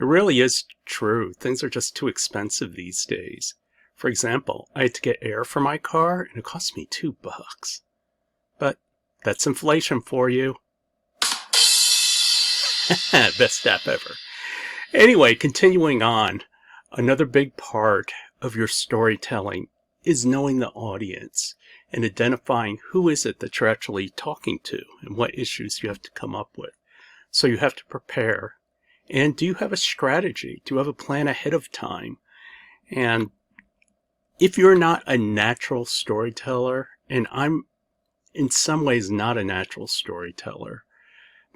It really is true. Things are just too expensive these days. For example, I had to get air for my car and it cost me $2. But that's inflation for you. Best app ever. Anyway, continuing on, another big part of your storytelling is knowing the audience and identifying who is it that you're actually talking to and what issues you have to come up with. So you have to prepare. And do you have a strategy? Do you have a plan ahead of time? And if you're not a natural storyteller, and I'm in some ways not a natural storyteller,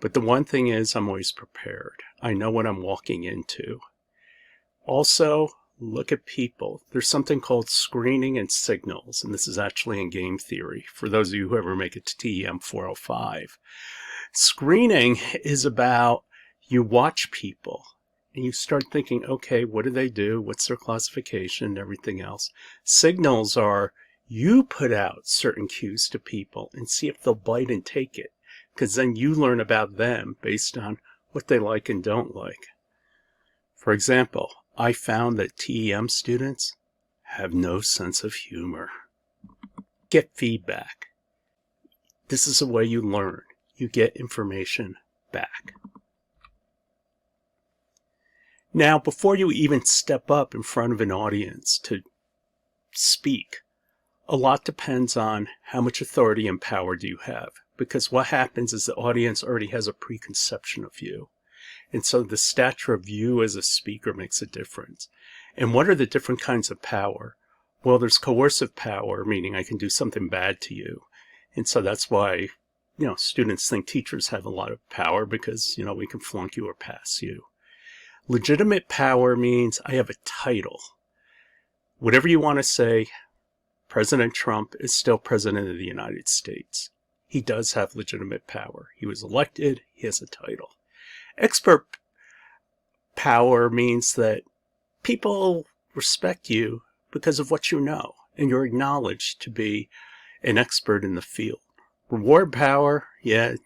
but the one thing is I'm always prepared. I know what I'm walking into. Also, look at people. There's something called screening and signals, and this is actually in game theory for those of you who ever make it to TEM102Lec1. Screening is about you watch people and you start thinking, okay, what do they do? What's their classification and everything else? Signals are you put out certain cues to people and see if they'll bite and take it, because then you learn about them based on what they like and don't like. For example, I found that TEM students have no sense of humor. Get feedback. This is the way you learn. You get information back. Now, before you even step up in front of an audience to speak, a lot depends on how much authority and power do you have. Because what happens is the audience already has a preconception of you. And so the stature of you as a speaker makes a difference. And what are the different kinds of power? Well, there's coercive power, meaning I can do something bad to you. And so that's why, students think teachers have a lot of power because, we can flunk you or pass you. Legitimate power means I have a title. Whatever you want to say, President Trump is still President of the United States. He does have legitimate power. He was elected. He has a title. Expert power means that people respect you because of what you know, and you're acknowledged to be an expert in the field. Reward power, yeah,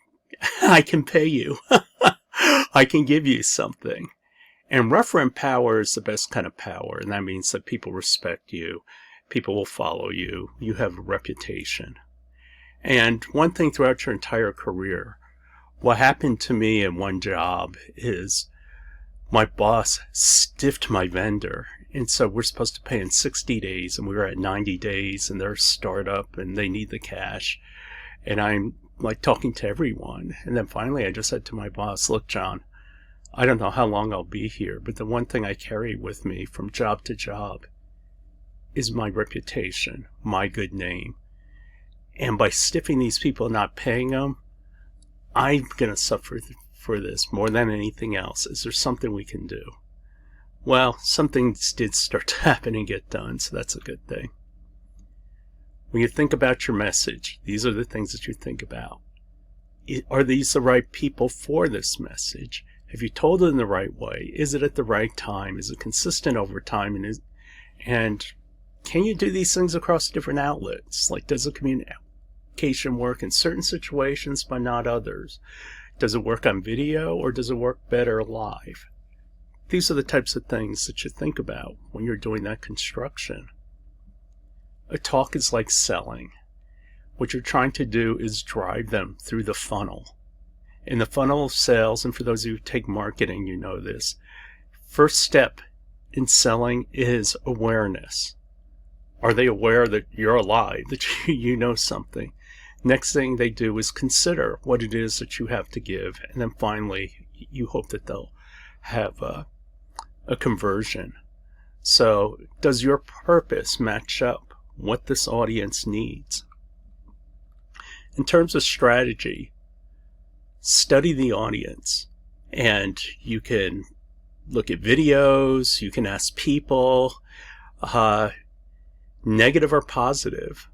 I can pay you. I can give you something. And referent power is the best kind of power, and that means that people respect you, people will follow you, you have a reputation. And one thing throughout your entire career, what happened to me in one job is my boss stiffed my vendor. And so we're supposed to pay in 60 days, and we were at 90 days, and they're a startup, and they need the cash. And I'm like talking to everyone. And then finally I just said to my boss, look, John, I don't know how long I'll be here, but the one thing I carry with me from job to job is my reputation, my good name. And by stiffing these people, not paying them, I'm going to suffer for this more than anything else. Is there something we can do? Well, some things did start to happen and get done, so that's a good thing. When you think about your message, these are the things that you think about. Are these the right people for this message? Have you told it in the right way? Is it at the right time? Is it consistent over time? And can you do these things across different outlets? Like, does the communication work in certain situations but not others? Does it work on video or does it work better live? These are the types of things that you think about when you're doing that construction. A talk is like selling. What you're trying to do is drive them through the funnel. In the funnel of sales, and for those of you who take marketing, you know this, first step in selling is awareness. Are they aware that you're alive, that you know something? Next thing they do is consider what it is that you have to give. And then finally, you hope that they'll have a conversion. So does your purpose match up what this audience needs? In terms of strategy, study the audience, and you can look at videos, you can ask people, negative or positive.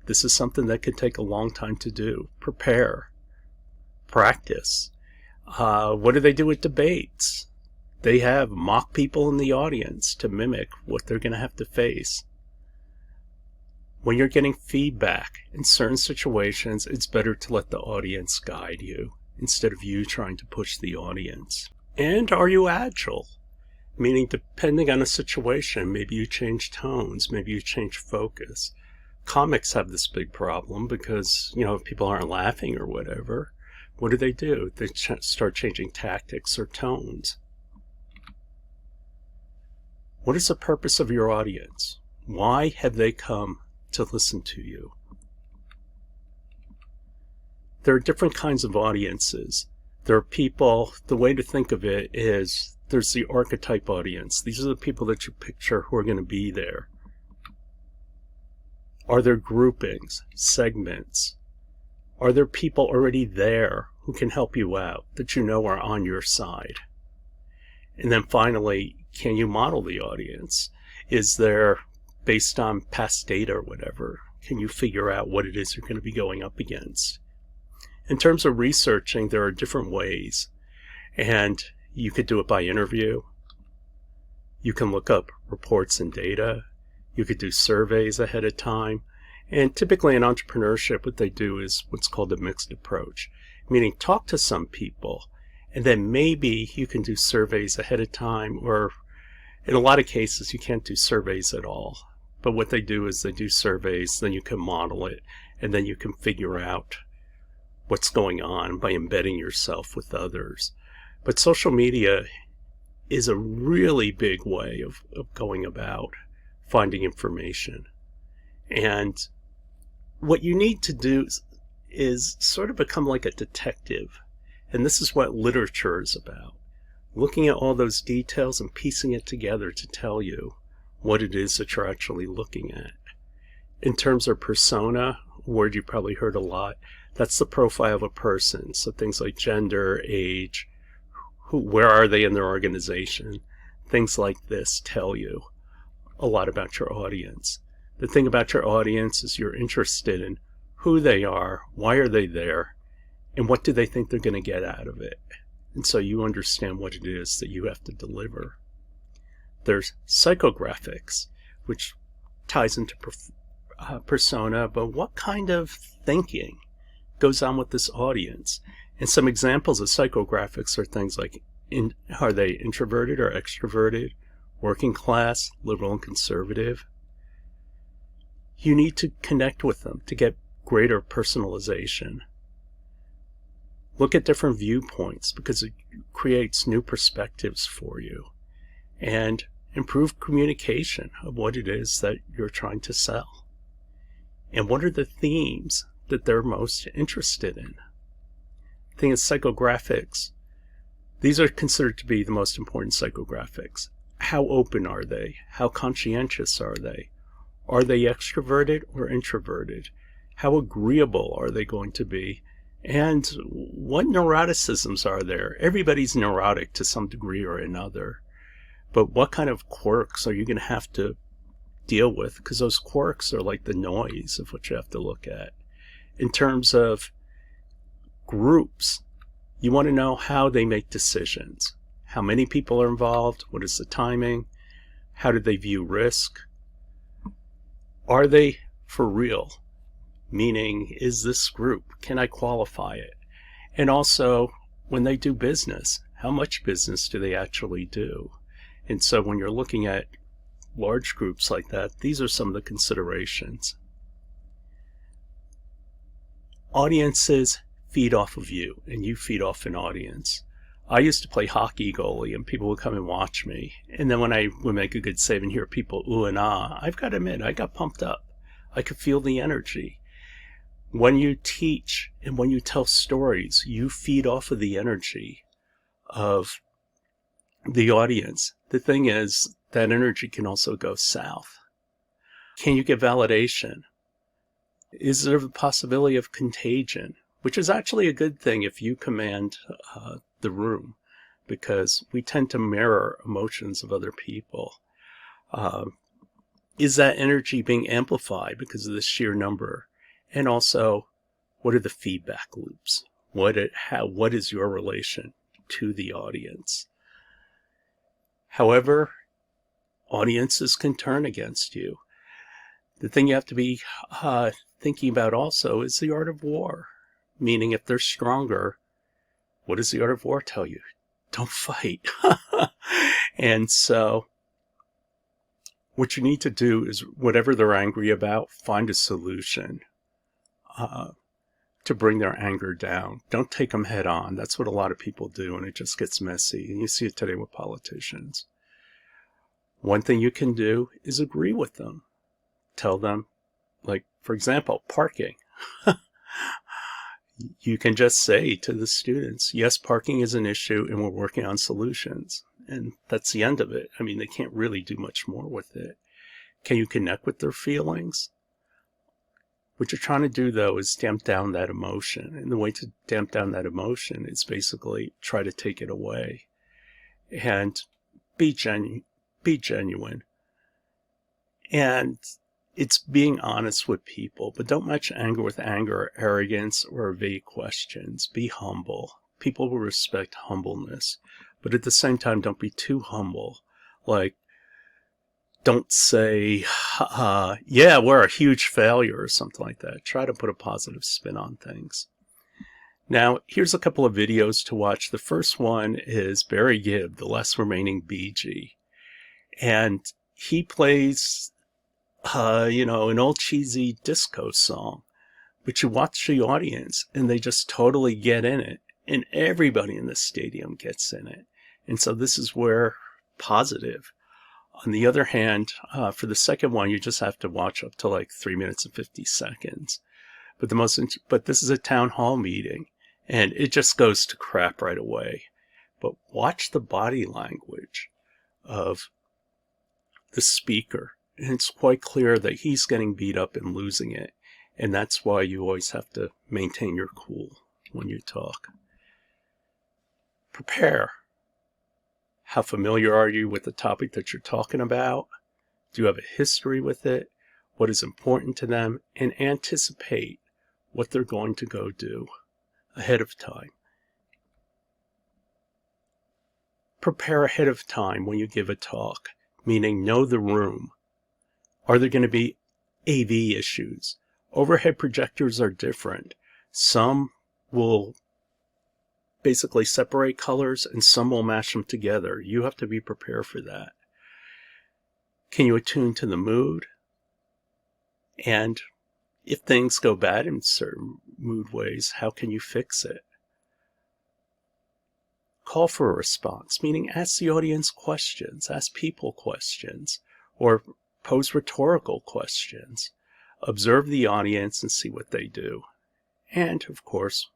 This is something that could take a long time to do. Prepare, practice. What do they do with debates? They have mock people in the audience to mimic what they're going to have to face. When you're getting feedback in certain situations, it's better to let the audience guide you instead of you trying to push the audience. And are you agile? meaning depending on the situation, maybe you change tones, maybe you change focus. Comics have this big problem because, if people aren't laughing or whatever, what do? They start changing tactics or tones. What is the purpose of your audience? Why have they come to listen to you? There are different kinds of audiences. There are people, the way to think of it is there's the archetype audience. These are the people that you picture who are going to be there. Are there groupings, segments? Are there people already there who can help you out, that you know are on your side? And then finally, can you model the audience? Is there, based on past data or whatever, can you figure out what it is you're going to be going up against? In terms of researching, there are different ways. And you could do it by interview. You can look up reports and data. You could do surveys ahead of time. And typically in entrepreneurship, what they do is what's called a mixed approach, meaning talk to some people, and then maybe you can do surveys ahead of time, or in a lot of cases, you can't do surveys at all. But what they do is they do surveys, then you can model it, and then you can figure out what's going on by embedding yourself with others. But social media is a really big way of going about finding information. And what you need to do is sort of become like a detective. And this is what literature is about. Looking at all those details and piecing it together to tell you what it is that you're actually looking at. In terms of persona, a word you probably heard a lot, that's the profile of a person. So things like gender, age, where are they in their organization, things like this tell you a lot about your audience. The thing about your audience is you're interested in who they are, why are they there, and what do they think they're going to get out of it. And so you understand what it is that you have to deliver. There's psychographics, which ties into persona, but what kind of thinking goes on with this audience? And some examples of psychographics are things like, are they introverted or extroverted, working class, liberal and conservative? You need to connect with them to get greater personalization. Look at different viewpoints because it creates new perspectives for you. And improve communication of what it is that you're trying to sell. And what are the themes that they're most interested in? The thing is, psychographics, these are considered to be the most important psychographics. How open are they? How conscientious are they? Are they extroverted or introverted? How agreeable are they going to be? And what neuroticisms are there? Everybody's neurotic to some degree or another. But what kind of quirks are you going to have to deal with? Because those quirks are like the noise of what you have to look at. In terms of groups, you want to know how they make decisions. How many people are involved? What is the timing? How do they view risk? Are they for real? Meaning, is this group, can I qualify it? And also, when they do business, how much business do they actually do? And so when you're looking at large groups like that, these are some of the considerations. Audiences feed off of you, and you feed off an audience. I used to play hockey goalie, and people would come and watch me. And then when I would make a good save and hear people ooh and ah, I've got to admit, I got pumped up. I could feel the energy. When you teach and when you tell stories, you feed off of the energy of the audience. The thing is, that energy can also go south. Can you get validation? Is there the possibility of contagion? Which is actually a good thing if you command the room, because we tend to mirror emotions of other people. Is that energy being amplified because of the sheer number? And also, what are the feedback loops? What is your relation to the audience? However, audiences can turn against you. The thing you have to be thinking about also is the art of war. Meaning, if they're stronger, what does the art of war tell you? don't fight. And so what you need to do is, whatever they're angry about, find a solution to bring their anger down. Don't take them head on. That's what a lot of people do, and it just gets messy. And you see it today with politicians. One thing you can do is agree with them. Tell them, like, for example, parking. You can just say to the students, yes, parking is an issue and we're working on solutions. And that's the end of it. I mean, they can't really do much more with it. Can you connect with their feelings? What you're trying to do, though, is damp down that emotion. And the way to damp down that emotion is basically try to take it away. And be genuine. And it's being honest with people, but don't match anger with anger or arrogance or evade questions. Be humble. People will respect humbleness, but at the same time, don't be too humble. Like, don't say, yeah, we're a huge failure or something like that. Try to put a positive spin on things. Now, here's a couple of videos to watch. The first one is Barry Gibb, the last remaining BG. And he plays, an old cheesy disco song. But you watch the audience, and they just totally get in it. And everybody in the stadium gets in it. And so this is where positive. On the other hand, for the second one, you just have to watch up to like 3 minutes and 50 seconds. But this is a town hall meeting, and it just goes to crap right away. But watch the body language of the speaker. And it's quite clear that he's getting beat up and losing it. And that's why you always have to maintain your cool when you talk. Prepare. How familiar are you with the topic that you're talking about? Do you have a history with it? What is important to them? And anticipate what they're going to go do ahead of time. Prepare ahead of time when you give a talk, meaning know the room. Are there going to be AV issues? Overhead projectors are different. Some will basically separate colors and some will mash them together. You have to be prepared for that. Can you attune to the mood? And if things go bad in certain mood ways, how can you fix it? Call for a response, meaning ask the audience questions, ask people questions, or pose rhetorical questions. Observe the audience and see what they do. And, of course,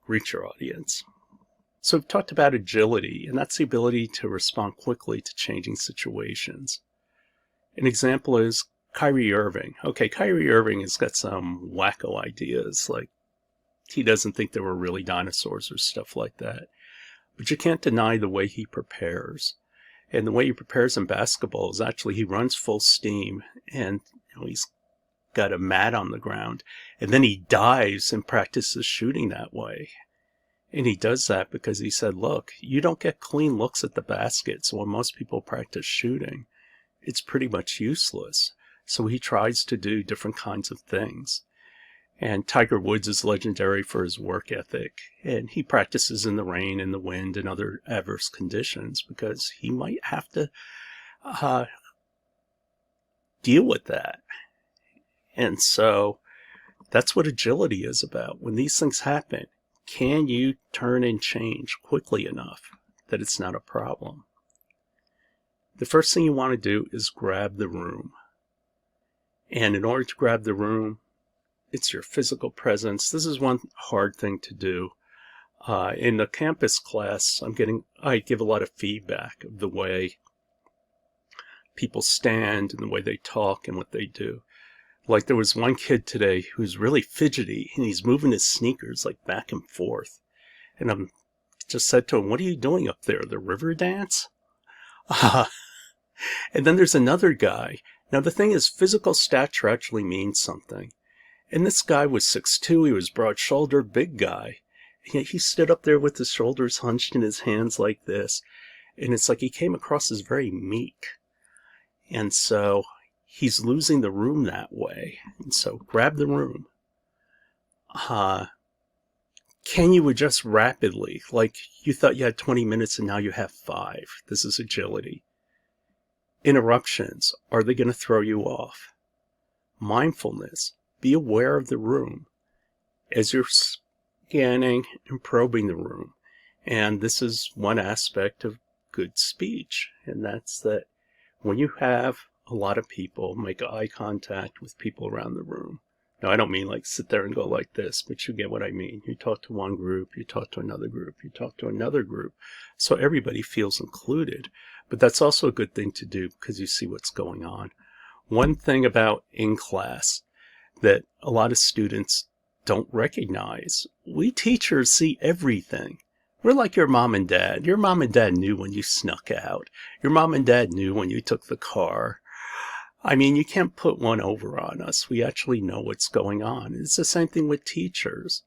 reach your audience. So we've talked about agility, and that's the ability to respond quickly to changing situations. An example is Kyrie Irving. Okay, Kyrie Irving has got some wacko ideas, like he doesn't think there were really dinosaurs or stuff like that. But you can't deny the way he prepares. And the way he prepares in basketball is actually he runs full steam, and he's got a mat on the ground, and then he dives and practices shooting that way. And he does that because he said, look, you don't get clean looks at the basket, so when most people practice shooting, it's pretty much useless. So he tries to do different kinds of things. And Tiger Woods is legendary for his work ethic, and he practices in the rain and the wind and other adverse conditions because he might have to deal with that. And so that's what agility is about. When these things happen, can you turn and change quickly enough that it's not a problem? The first thing you want to do is grab the room. And in order to grab the room, it's your physical presence. This is one hard thing to do. In the campus class, I give a lot of feedback of the way people stand and the way they talk and what they do. Like there was one kid today who's really fidgety and he's moving his sneakers like back and forth. And I'm just said to him, what are you doing up there? The river dance? And then there's another guy. Now the thing is, physical stature actually means something. And this guy was 6'2", he was broad-shouldered, big guy. He stood up there with his shoulders hunched in his hands like this. And it's like he came across as very meek. And so he's losing the room that way. And so grab the room. Can you adjust rapidly? Like you thought you had 20 minutes and now you have 5. This is agility. Interruptions. Are they going to throw you off? Mindfulness. Be aware of the room as you're scanning and probing the room. And this is one aspect of good speech. And that's that when you have a lot of people, make eye contact with people around the room. Now, I don't mean like sit there and go like this, but you get what I mean. You talk to one group, you talk to another group, you talk to another group. So everybody feels included. But that's also a good thing to do because you see what's going on. One thing about in class that a lot of students don't recognize, we teachers see everything. We're like your mom and dad. Your mom and dad knew when you snuck out. Your mom and dad knew when you took the car. I mean, you can't put one over on us. We actually know what's going on. It's the same thing with teachers.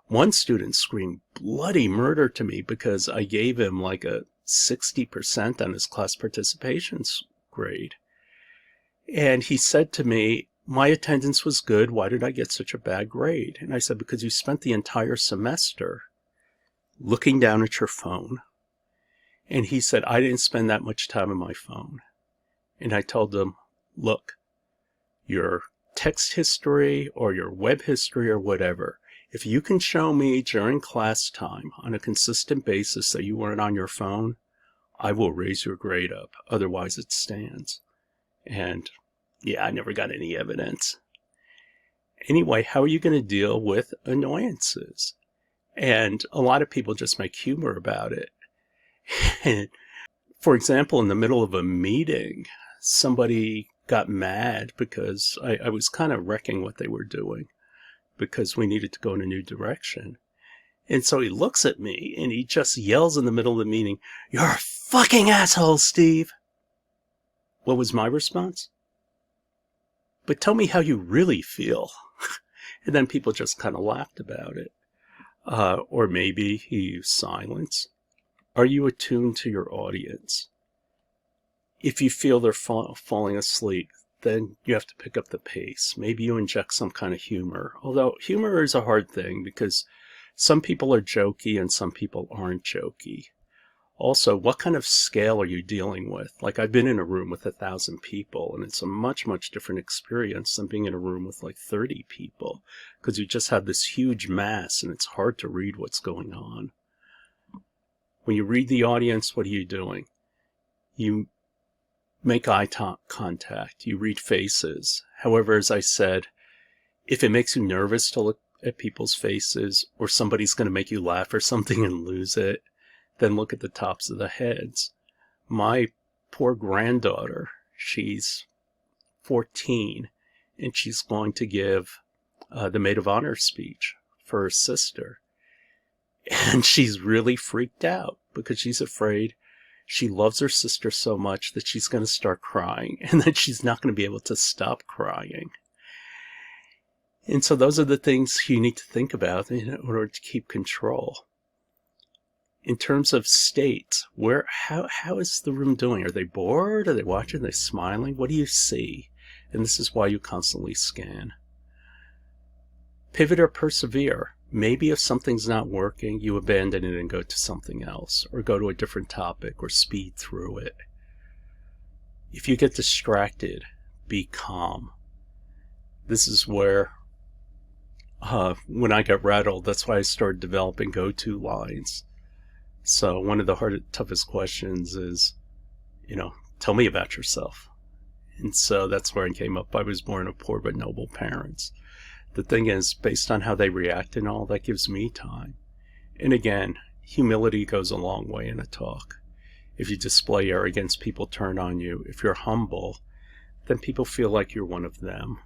One student screamed bloody murder to me because I gave him like a 60% on his class participation grade. And he said to me, my attendance was good. Why did I get such a bad grade? And I said, because you spent the entire semester looking down at your phone. And he said, I didn't spend that much time on my phone. And I told him, look, your text history or your web history or whatever, if you can show me during class time on a consistent basis that you weren't on your phone, I will raise your grade up. Otherwise, it stands. And yeah, I never got any evidence. Anyway, how are you going to deal with annoyances? And a lot of people just make humor about it. For example, in the middle of a meeting, somebody got mad because I was kind of wrecking what they were doing because we needed to go in a new direction. And so he looks at me and he just yells in the middle of the meeting, "You're a fucking asshole, Steve." What was my response? But tell me how you really feel. And then people just kind of laughed about it. Or maybe he used silence. Are you attuned to your audience? If you feel they're falling asleep, then you have to pick up the pace. Maybe you inject some kind of humor. Although humor is a hard thing because some people are jokey and some people aren't jokey. Also, what kind of scale are you dealing with? Like, I've been in a room with 1,000 people, and it's a much, much different experience than being in a room with like 30 people, because you just have this huge mass, and it's hard to read what's going on. When you read the audience, what are you doing? You make eye contact. You read faces. However, as I said, if it makes you nervous to look at people's faces, or somebody's going to make you laugh or something and lose it, then look at the tops of the heads. My poor granddaughter, she's 14, and she's going to give the maid of honor speech for her sister. And she's really freaked out because she's afraid she loves her sister so much that she's going to start crying and that she's not going to be able to stop crying. And so those are the things you need to think about in order to keep control. In terms of state, how is the room doing? Are they bored? Are they watching? Are they smiling? What do you see? And this is why you constantly scan. Pivot or persevere. Maybe if something's not working, you abandon it and go to something else, or go to a different topic, or speed through it. If you get distracted, be calm. This is where, when I got rattled, that's why I started developing go-to lines. So one of the toughest questions is, tell me about yourself. And so that's where I came up. I was born of poor but noble parents. The thing is, based on how they react and all, that gives me time. And again, humility goes a long way in a talk. If you display arrogance, people turn on you. If you're humble, then people feel like you're one of them.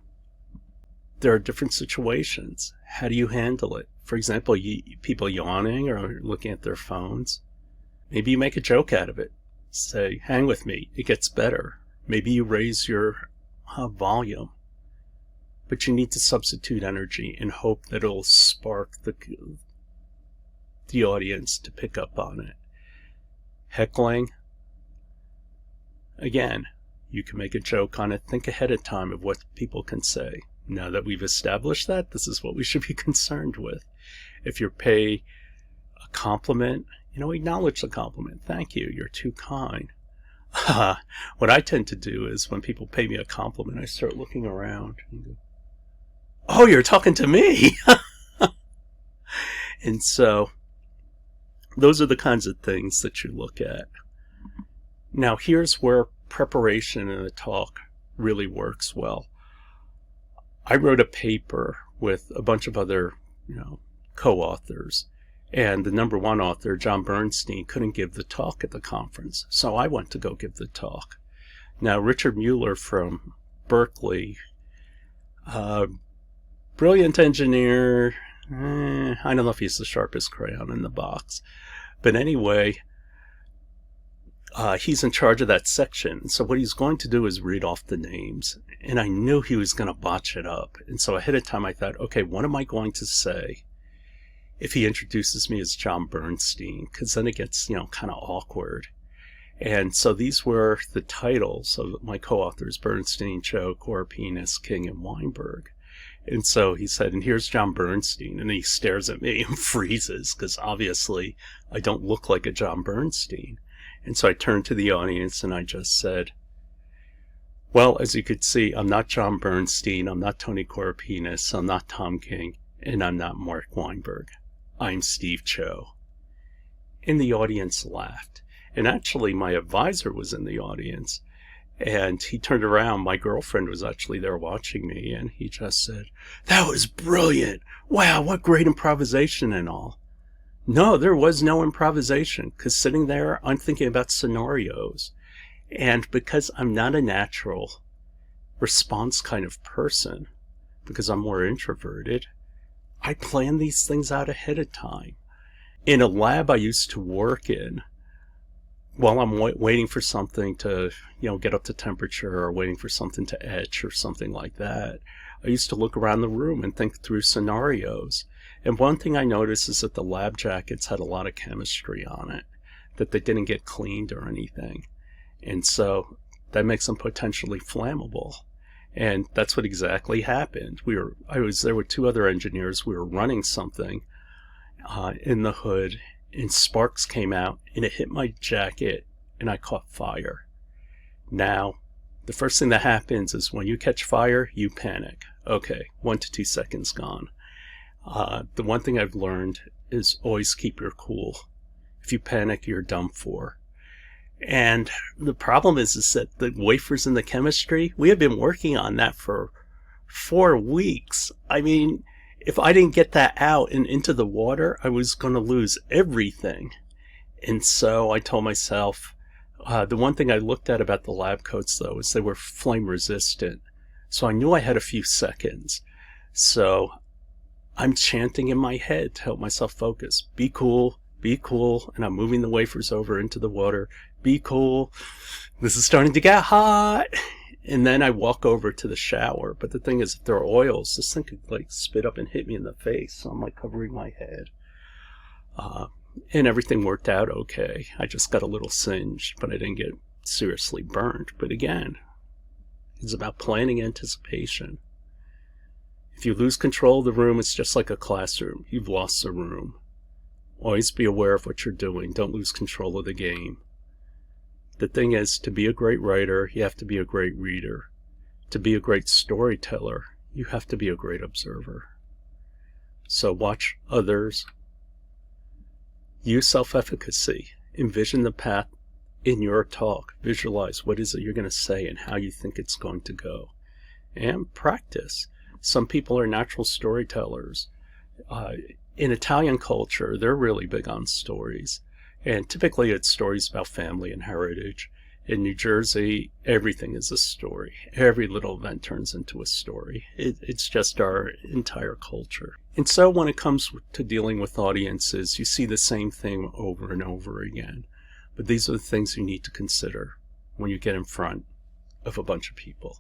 There are different situations. How do you handle it? For example, people yawning or looking at their phones. Maybe you make a joke out of it. Say, hang with me, it gets better. Maybe you raise your volume. But you need to substitute energy and hope that it'll spark the audience to pick up on it. Heckling. Again, you can make a joke on it. Think ahead of time of what people can say. Now that we've established that, this is what we should be concerned with. If you pay a compliment, acknowledge the compliment. Thank you. You're too kind. What I tend to do is when people pay me a compliment, I start looking around and go, oh, you're talking to me. And so those are the kinds of things that you look at. Now, here's where preparation in a talk really works well. I wrote a paper with a bunch of other, co-authors, and the number one author, John Bernstein, couldn't give the talk at the conference, so I went to go give the talk. Now, Richard Mueller from Berkeley, brilliant engineer, I don't know if he's the sharpest crayon in the box, but anyway, he's in charge of that section. So what he's going to do is read off the names. And I knew he was going to botch it up. And so ahead of time I thought, okay, what am I going to say if he introduces me as John Bernstein? Because then it gets, kind of awkward. And so these were the titles of my co-authors, Bernstein, Cho, Corpinus, King, and Weinberg. And so he said, and here's John Bernstein. And he stares at me and freezes, because obviously I don't look like a John Bernstein. And so I turned to the audience and I just said, well, as you could see, I'm not John Bernstein, I'm not Tony Corpinus, I'm not Tom King, and I'm not Mark Weinberg. I'm Steve Cho. And the audience laughed. And actually, my advisor was in the audience. And he turned around, my girlfriend was actually there watching me, and he just said, that was brilliant! Wow, what great improvisation and all. No, there was no improvisation, because sitting there, I'm thinking about scenarios. And because I'm not a natural response kind of person, because I'm more introverted, I plan these things out ahead of time. In a lab I used to work in, while I'm waiting for something to, get up to temperature, or waiting for something to etch or something like that, I used to look around the room and think through scenarios. And one thing I noticed is that the lab jackets had a lot of chemistry on it, that they didn't get cleaned or anything. And so that makes them potentially flammable. And that's what exactly happened. I was there with two other engineers. We were running something in the hood, and sparks came out, and it hit my jacket, and I caught fire. Now, the first thing that happens is when you catch fire, you panic. Okay, 1 to 2 seconds gone. The one thing I've learned is always keep your cool. If you panic, you're done for. And the problem is that the wafers and the chemistry, we have been working on that for 4 weeks. I mean, if I didn't get that out and into the water, I was going to lose everything. And so I told myself, the one thing I looked at about the lab coats, though, is they were flame resistant. So I knew I had a few seconds. So I'm chanting in my head to help myself focus. Be cool, and I'm moving the wafers over into the water. Be cool. This is starting to get hot. And then I walk over to the shower. But the thing is, if there are oils, this thing could spit up and hit me in the face. So I'm covering my head. And everything worked out okay. I just got a little singed, but I didn't get seriously burned. But again, it's about planning anticipation. If you lose control of the room, it's just like a classroom. You've lost the room. Always be aware of what you're doing. Don't lose control of the game. The thing is, to be a great writer, you have to be a great reader. To be a great storyteller, you have to be a great observer. So watch others. Use self-efficacy. Envision the path in your talk. Visualize what is it you're going to say and how you think it's going to go. And practice. Some people are natural storytellers. In Italian culture, they're really big on stories. And typically it's stories about family and heritage. In New Jersey, everything is a story. Every little event turns into a story. It's just our entire culture. And so when it comes to dealing with audiences, you see the same thing over and over again. But these are the things you need to consider when you get in front of a bunch of people.